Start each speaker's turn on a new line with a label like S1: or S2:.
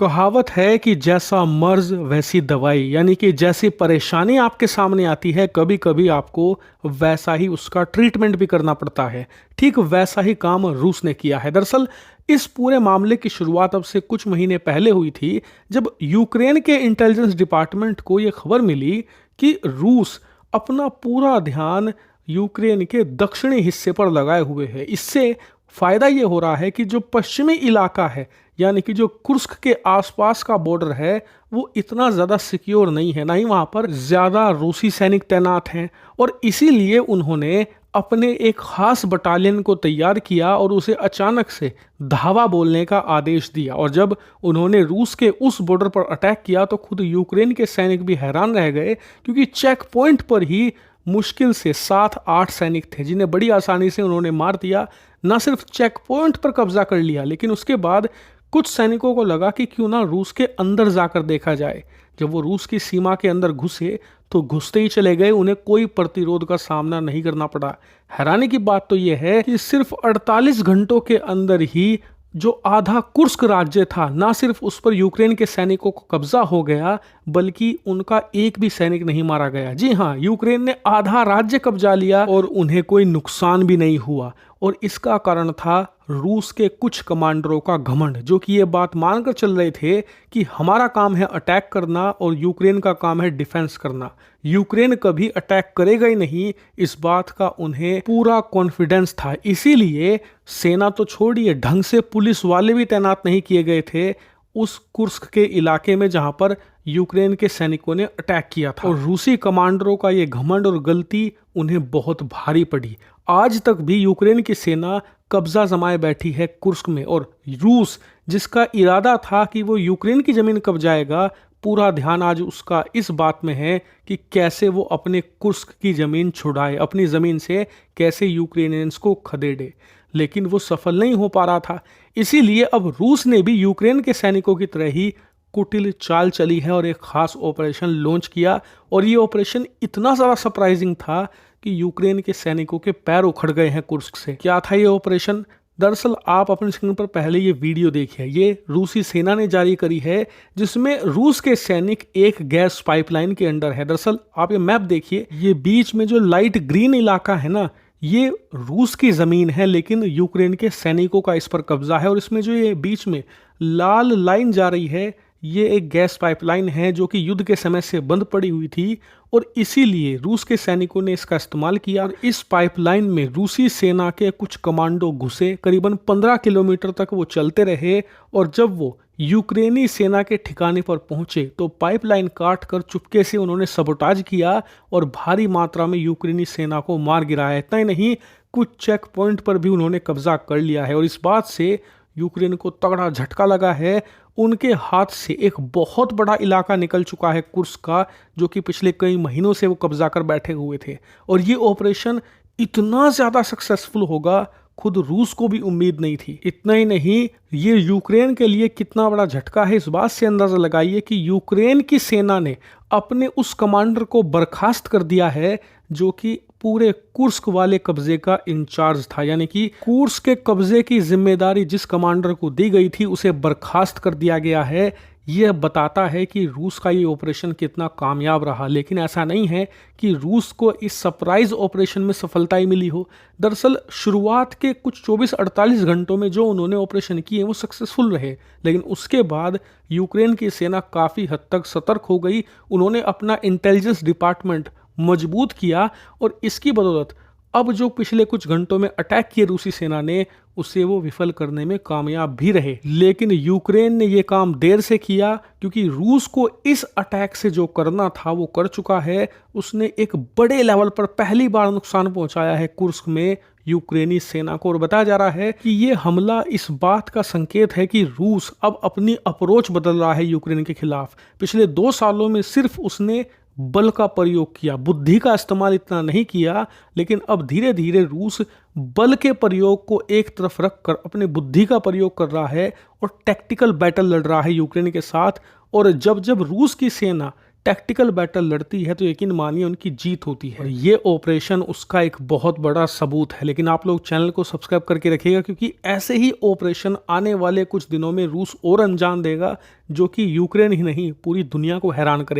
S1: कहावत है कि जैसा मर्ज वैसी दवाई, यानी कि जैसी परेशानी आपके सामने आती है कभी कभी आपको वैसा ही उसका ट्रीटमेंट भी करना पड़ता है। ठीक वैसा ही काम रूस ने किया है। दरअसल इस पूरे मामले की शुरुआत अब से कुछ महीने पहले हुई थी, जब यूक्रेन के इंटेलिजेंस डिपार्टमेंट को ये खबर मिली कि रूस अपना पूरा ध्यान यूक्रेन के दक्षिणी हिस्से पर लगाए हुए है। इससे फायदा ये हो रहा है कि जो पश्चिमी इलाका है, यानी कि जो कुर्स्क के आसपास का बॉर्डर है, वो इतना ज़्यादा सिक्योर नहीं है, ना ही वहाँ पर ज़्यादा रूसी सैनिक तैनात हैं। और इसीलिए उन्होंने अपने एक खास बटालियन को तैयार किया और उसे अचानक से धावा बोलने का आदेश दिया। और जब उन्होंने रूस के उस बॉर्डर पर अटैक किया तो खुद यूक्रेन के सैनिक भी हैरान रह गए, क्योंकि चेक पॉइंट पर ही मुश्किल से 7-8 सैनिक थे, जिन्हें बड़ी आसानी से उन्होंने मार दिया। न सिर्फ चेक पॉइंट पर कब्जा कर लिया, लेकिन उसके बाद कुछ सैनिकों को लगा कि क्यों ना रूस के अंदर जाकर देखा जाए। जब वो रूस की सीमा के अंदर घुसे तो घुसते ही चले गए, उन्हें कोई प्रतिरोध का सामना नहीं करना पड़ा। हैरानी की बात तो यह है कि सिर्फ 48 घंटों के अंदर ही जो आधा कुर्स्क राज्य था, ना सिर्फ उस पर यूक्रेन के सैनिकों को कब्जा हो गया, बल्कि उनका एक भी सैनिक नहीं मारा गया। जी हाँ, यूक्रेन ने आधा राज्य कब्जा लिया और उन्हें कोई नुकसान भी नहीं हुआ। और इसका कारण था रूस के कुछ कमांडरों का घमंड, जो कि ये बात मानकर चल रहे थे कि हमारा काम है अटैक करना और यूक्रेन का काम है डिफेंस करना। यूक्रेन कभी अटैक करेगा ही नहीं, इस बात का उन्हें पूरा कॉन्फिडेंस था। इसीलिए सेना तो छोड़िए, ढंग से पुलिस वाले भी तैनात नहीं किए गए थे उस कुर्स्क के इलाके में जहां पर यूक्रेन के सैनिकों ने अटैक किया था। और रूसी कमांडरों का ये घमंड और गलती उन्हें बहुत भारी पड़ी। आज तक भी यूक्रेन की सेना कब्जा जमाए बैठी है कुर्स्क में, और रूस, जिसका इरादा था कि वो यूक्रेन की जमीन कब्जाएगा, पूरा ध्यान आज उसका इस बात में है कि कैसे वो अपने कुर्स्क की जमीन छुड़ाए, अपनी जमीन से कैसे यूक्रेनियंस को खदेड़े। लेकिन वो सफल नहीं हो पा रहा था। इसीलिए अब रूस ने भी यूक्रेन के सैनिकों की तरह ही कुटिल चाल चली है और एक खास ऑपरेशन लॉन्च किया। और ये ऑपरेशन इतना ज़्यादा सरप्राइजिंग था कि यूक्रेन के सैनिकों के पैर उखड़ गए हैं कुर्स्क से। क्या था ये ऑपरेशन? दरअसल आप अपनी स्क्रीन पर पहले ये वीडियो देखिए। ये रूसी सेना ने जारी करी है, जिसमें रूस के सैनिक एक गैस पाइपलाइन के अंडर है। दरअसल आप ये मैप देखिए, ये बीच में जो लाइट ग्रीन इलाका है ना, ये रूस की ज़मीन है, लेकिन यूक्रेन के सैनिकों का इस पर कब्जा है। और इसमें जो ये बीच में लाल लाइन जा रही है, ये एक गैस पाइपलाइन है जो कि युद्ध के समय से बंद पड़ी हुई थी, और इसीलिए रूस के सैनिकों ने इसका इस्तेमाल किया। और इस पाइपलाइन में रूसी सेना के कुछ कमांडो घुसे, करीबन 15 किलोमीटर तक वो चलते रहे। और जब वो यूक्रेनी सेना के ठिकाने पर पहुंचे तो पाइपलाइन काट कर चुपके से उन्होंने सबोटाज किया और भारी मात्रा में यूक्रेनी सेना को मार गिराया। इतना ही नहीं, कुछ चेक पॉइंट पर भी उन्होंने कब्जा कर लिया है। और इस बात से यूक्रेन को तगड़ा झटका लगा है। उनके हाथ से एक बहुत बड़ा इलाका निकल चुका है कुर्स्क का, जो कि पिछले कई महीनों से वो कब्जा कर बैठे हुए थे। और ये ऑपरेशन इतना ज़्यादा सक्सेसफुल होगा, खुद रूस को भी उम्मीद नहीं थी। इतना ही नहीं, ये यूक्रेन के लिए कितना बड़ा झटका है, इस बात से अंदाजा लगाइए कि यूक्रेन की सेना ने अपने उस कमांडर को बर्खास्त कर दिया है जो कि पूरे कुर्स्क वाले कब्जे का इंचार्ज था। यानी कि कुर्स्क के कब्जे की जिम्मेदारी जिस कमांडर को दी गई थी, उसे बर्खास्त कर दिया गया है। यह बताता है कि रूस का ये ऑपरेशन कितना कामयाब रहा। लेकिन ऐसा नहीं है कि रूस को इस सरप्राइज ऑपरेशन में सफलता ही मिली हो। दरअसल शुरुआत के कुछ 24-48 घंटों में जो उन्होंने ऑपरेशन किए वो सक्सेसफुल रहे, लेकिन उसके बाद यूक्रेन की सेना काफ़ी हद तक सतर्क हो गई। उन्होंने अपना इंटेलिजेंस डिपार्टमेंट मजबूत किया, और इसकी बदौलत अब जो पिछले कुछ घंटों में अटैक किए रूसी सेना ने, उसे वो विफल करने में कामयाब भी रहे। लेकिन यूक्रेन ने ये काम देर से किया, क्योंकि रूस को इस अटैक से जो करना था वो कर चुका है। उसने एक बड़े लेवल पर पहली बार नुकसान पहुंचाया है कुर्स्क में यूक्रेनी सेना को। और बताया जा रहा है कि ये हमला इस बात का संकेत है कि रूस अब अपनी अप्रोच बदल रहा है यूक्रेन के खिलाफ। पिछले 2 सालों में सिर्फ उसने बल का प्रयोग किया, बुद्धि का इस्तेमाल इतना नहीं किया, लेकिन अब धीरे धीरे रूस बल के प्रयोग को एक तरफ रखकर अपने बुद्धि का प्रयोग कर रहा है और टैक्टिकल बैटल लड़ रहा है यूक्रेन के साथ। और जब जब रूस की सेना टैक्टिकल बैटल लड़ती है तो यकीन मानिए उनकी जीत होती है। और ये ऑपरेशन उसका एक बहुत बड़ा सबूत है। लेकिन आप लोग चैनल को सब्सक्राइब करके रखिएगा, क्योंकि ऐसे ही ऑपरेशन आने वाले कुछ दिनों में रूस और अंजाम देगा, जो कि यूक्रेन ही नहीं पूरी दुनिया को हैरान करेंगे।